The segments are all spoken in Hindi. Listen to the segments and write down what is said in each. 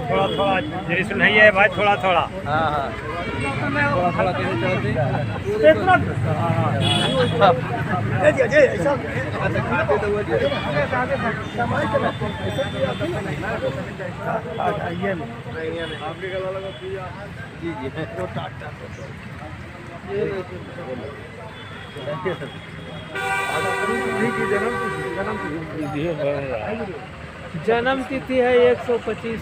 थोड़ा थोड़ा जैसे नहीं है भाई, थोड़ा थोड़ा। हाँ हाँ थोड़ा थोड़ा कैसे चलते जी जी जन्म तिथि है 125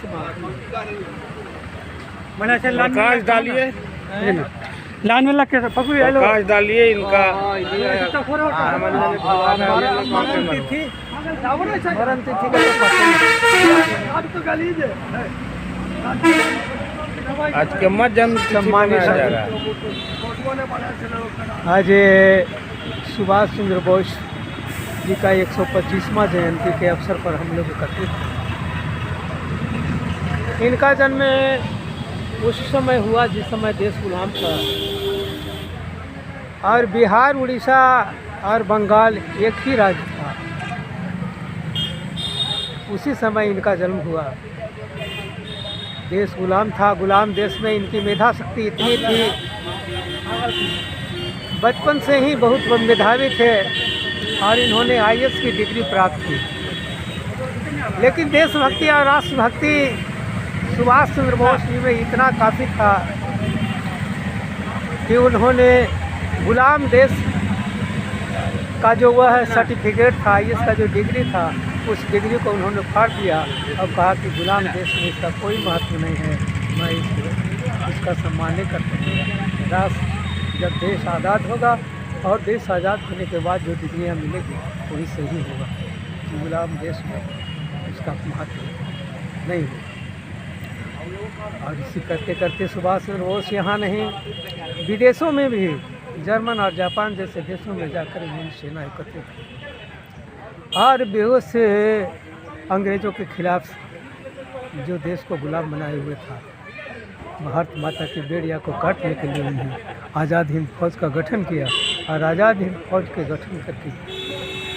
प्रकाश डालिए, लाइन में लग के प्रकाश डालिए इनका। मरण तिथि का आज के मत जन्म सम्मानित जा रहा है। आज सुभाष चंद्र बोस जी का 125वां जयंती के अवसर पर हम लोग एकत्रित हैं। इनका जन्म उस समय हुआ जिस समय देश गुलाम था और बिहार, उड़ीसा और बंगाल एक ही राज्य था। उसी समय इनका जन्म हुआ। देश गुलाम था। गुलाम देश में इनकी मेधा शक्ति इतनी थी, बचपन से ही बहुत मेधावी थे और इन्होंने IAS की डिग्री प्राप्त की। लेकिन देशभक्ति और राष्ट्रभक्ति सुभाष चंद्र बोस जी में इतना काफ़ी था कि उन्होंने गुलाम देश का जो वह सर्टिफिकेट था, IAS का जो डिग्री था, उस डिग्री को उन्होंने फाड़ दिया और कहा कि गुलाम देश में इसका कोई महत्व नहीं है, मैं इसका सम्मान नहीं करता हूँ। राष्ट्र जब देश आज़ाद होगा और देश आज़ाद होने के बाद जो डिग्रियाँ मिलेगी वही सही होगा। गुलाम देश में उसका महत्व नहीं होगा। और इसी करते करते सुभाष चंद्र बोस यहाँ नहीं, विदेशों में भी जर्मन और जापान जैसे देशों में जाकर इन्होंने सेना एकत्रित की और बेहोश से अंग्रेज़ों के खिलाफ जो देश को गुलाम बनाए हुए था, भारत माता की बेड़िया को काटने के लिए उन्होंने आज़ाद हिंद फौज का गठन किया और आज़ाद हिंद फौज के गठन करके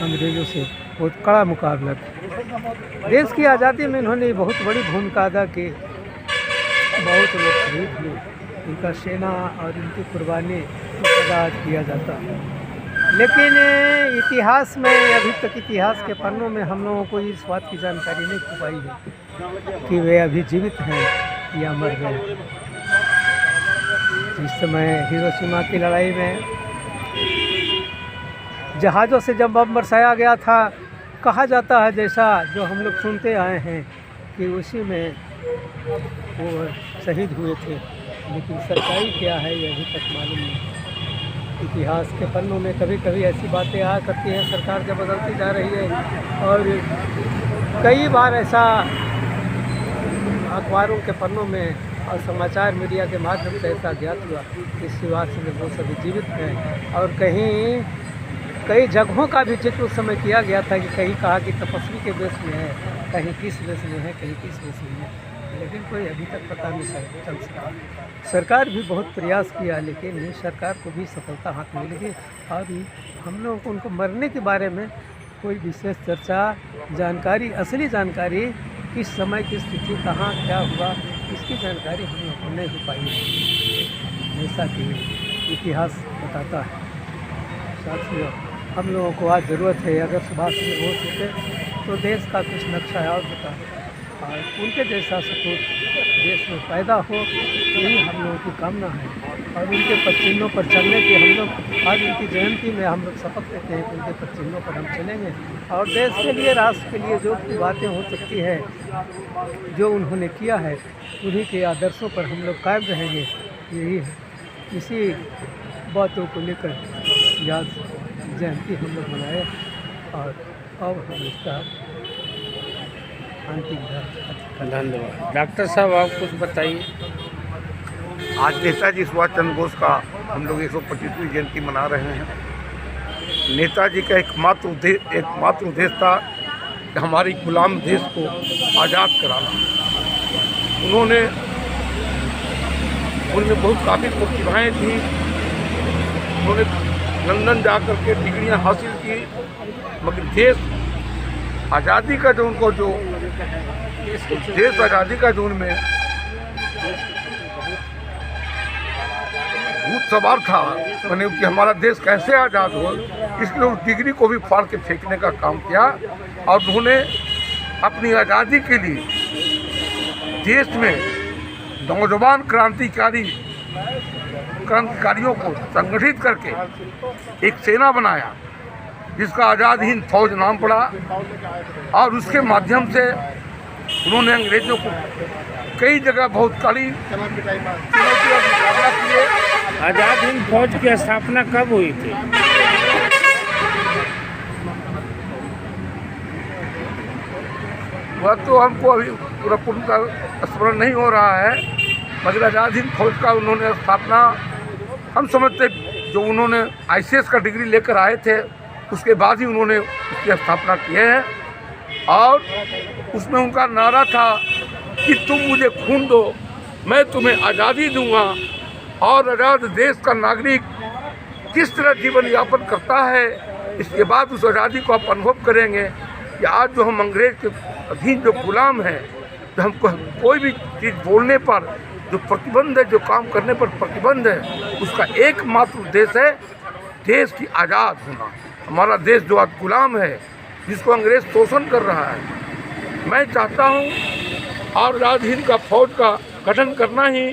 अंग्रेज़ों से बहुत कड़ा मुकाबला किया। देश की आज़ादी में इन्होंने बहुत बड़ी भूमिका अदा की। बहुत लोग शहीद हुए, इनका सेना और इनकी कुर्बानी याद किया जाता है। लेकिन इतिहास में अभी तक इतिहास के पन्नों में हम लोगों को इस बात की जानकारी नहीं हो पाई है कि वे अभी जीवित हैं या मर गए। जिस समय हिरोशिमा की लड़ाई में जहाज़ों से जब बम बरसाया गया था, कहा जाता है जैसा जो हम लोग सुनते आए हैं कि उसी में वो शहीद हुए थे, लेकिन सच्चाई क्या है ये अभी तक मालूम नहीं। इतिहास के पन्नों में कभी कभी ऐसी बातें आ करती हैं, सरकार जब बदलती जा रही है और कई बार ऐसा अखबारों के पन्नों में और समाचार मीडिया के माध्यम से ऐसा ज्ञात हुआ कि सुभाष चंद्र बोस अभी जीवित हैं। और कई जगहों का भी जिक्र उस समय किया गया था कि कहीं कहा कि तपस्वी के वेश में है, कहीं किस वेश में है, कहीं किस वेश में है, लेकिन कोई अभी तक पता नहीं चल सका। सरकार भी बहुत प्रयास किया, लेकिन सरकार को भी सफलता हाथ मिल गई और हम लोगों को उनको मरने के बारे में कोई विशेष चर्चा, जानकारी, असली जानकारी किस समय किस तिथि कहाँ क्या हुआ, इसकी जानकारी हम लोगों को नहीं हो पाई है, जैसा कि इतिहास बताता है। साथियों, हम लोगों को आज ज़रूरत है, अगर सुभाष चंद्र बोस होते तो देश का कुछ नक्शा और होता और उनके जैसा सपूत देश में पैदा हो, यही हम लोगों की कामना है। और उनके पदचिन्हों पर चलने की हम लोग आज उनकी जयंती में हम लोग शपथ लेते हैं कि उनके पदचिन्हों पर हम चलेंगे और देश के लिए, राष्ट्र के लिए जो भी बातें हो सकती है, जो उन्होंने किया है, उन्हीं के आदर्शों पर हम लोग कायम रहेंगे। यही है, इसी बातों को लेकर याद जयंती हम लोग मनाए और अब हम इसका अंतिम धन्यवाद। डॉक्टर साहब आप कुछ बताइए। आज नेताजी सुभाष चंद्र बोस का हम लोग 125वीं जयंती मना रहे हैं। नेताजी का एकमात्र उद्देश्य था कि हमारी गुलाम देश को आज़ाद कराना। उन्होंने उनमें बहुत काफ़ी प्रतिभाएँ थी। उन्होंने लंदन जा कर के डिग्रियाँ हासिल की, मगर देश आज़ादी का जो उनको जो देश आज़ादी का जो उनमें भूत सवार था, मैंने कि हमारा देश कैसे आज़ाद हो, इसलिए उस डिग्री को भी फाड़ के फेंकने का काम किया। और उन्होंने अपनी आज़ादी के लिए देश में नौजवान क्रांतिकारियों को संगठित करके एक सेना बनाया, जिसका आज़ाद हिंद फौज नाम पड़ा। और उसके माध्यम से उन्होंने अंग्रेज़ों को कई जगह बहुत कड़ी चुनौतियों का मुकाबला किए। आज़ाद हिंद फौज की स्थापना कब हुई थी? वह तो हमको अभी पूरा पूर्णतः स्मरण नहीं हो रहा है, मगर आज़ाद हिंद फौज का उन्होंने स्थापना, हम समझते जो उन्होंने ICS का डिग्री लेकर आए थे, उसके बाद ही उन्होंने उसकी स्थापना की है। और उसमें उनका नारा था कि तुम मुझे खून दो, मैं तुम्हें आज़ादी दूंगा। और आज़ाद देश का नागरिक किस तरह जीवन यापन करता है, इसके बाद उस आज़ादी को आप अनुभव करेंगे कि आज जो हम अंग्रेज के अधीन जो गुलाम हैं, जो हमको कोई भी चीज़ बोलने पर जो प्रतिबंध है, जो काम करने पर प्रतिबंध है, उसका एकमात्र उद्देश्य है देश की आज़ाद होना। हमारा देश जो आज गुलाम है, जिसको अंग्रेज शोषण कर रहा है, मैं चाहता हूँ और आज़ाद हिंद का फौज का गठन करना ही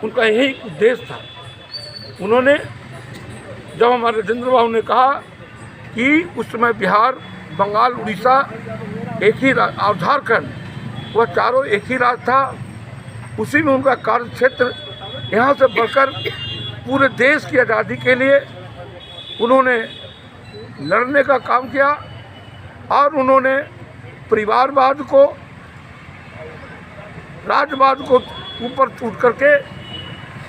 उनका यही उद्देश्य था। उन्होंने जब हमारे राजेंद्र बाबू ने कहा कि उस समय बिहार, बंगाल, उड़ीसा एक ही और झारखंड, वह चारों एक ही राज्य था, उसी में उनका कार्य क्षेत्र यहाँ से बढ़कर पूरे देश की आज़ादी के लिए उन्होंने लड़ने का काम किया। और उन्होंने परिवारवाद को, राज्यवाद को ऊपर उठ करके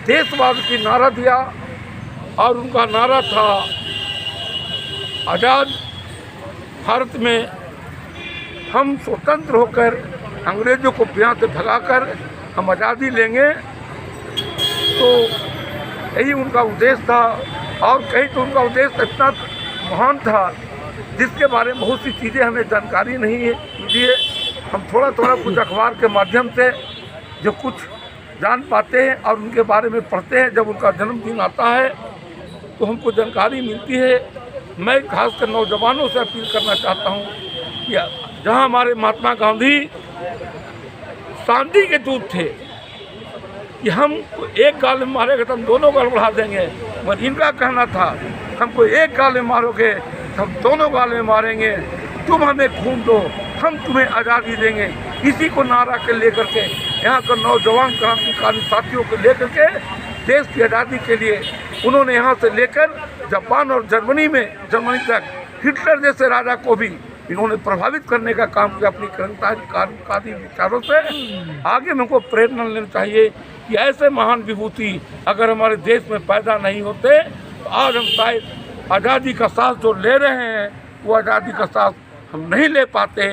देशवाद की नारा दिया। और उनका नारा था आज़ाद भारत में हम स्वतंत्र होकर अंग्रेज़ों को यहाँ से भगाकर हम आज़ादी लेंगे। तो यही उनका उद्देश्य था। और कहीं तो उनका उद्देश्य इतना महान था जिसके बारे में बहुत सी चीज़ें हमें जानकारी नहीं मिली है। हम थोड़ा कुछ अखबार के माध्यम से जो कुछ जान पाते हैं और उनके बारे में पढ़ते हैं, जब उनका जन्मदिन आता है तो हमको जानकारी मिलती है। मैं खासकर नौजवानों से अपील करना चाहता हूँ कि जहाँ हमारे महात्मा गांधी शांति के दूत थे कि हम एक गाल में मारेंगे तो हम दोनों गाल बढ़ा देंगे, मगर इनका कहना था हमको एक गाल में मारोगे तो हम दोनों गाल में मारेंगे, तुम हमें खून दो, हम तुम्हें आज़ादी देंगे। इसी को नारा के लेकर के यहाँ का नौजवान क्रांतिकारी साथियों को लेकर के देश की आज़ादी के लिए उन्होंने यहाँ से लेकर जापान और जर्मनी तक हिटलर जैसे राजा को भी इन्होंने प्रभावित करने का काम किया अपनी क्रांतिकारी विचारों से। आगे हमको प्रेरणा लेनी चाहिए कि ऐसे महान विभूति अगर हमारे देश में पैदा नहीं होते तो आज हम शायद आज़ादी का सांस जो ले रहे हैं वो आज़ादी का सांस हम नहीं ले पाते।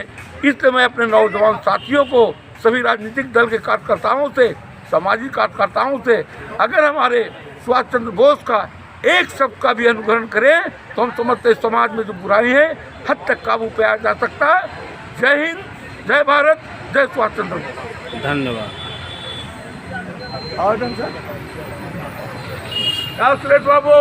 इसलिए मैं अपने नौजवान साथियों को, सभी राजनीतिक दल के कार्यकर्ताओं से, सामाजिक कार्यकर्ताओं से, अगर हमारे सुभाष चंद्र बोस का एक शब्द का भी अनुकरण करें तो हम समझते समाज में जो बुराई है हद तक काबू पाया जा सकता है। जय हिंद, जय भारत, जय सुभाष चंद्र बोस। धन्यवाद। और सर सुरेश बाबू।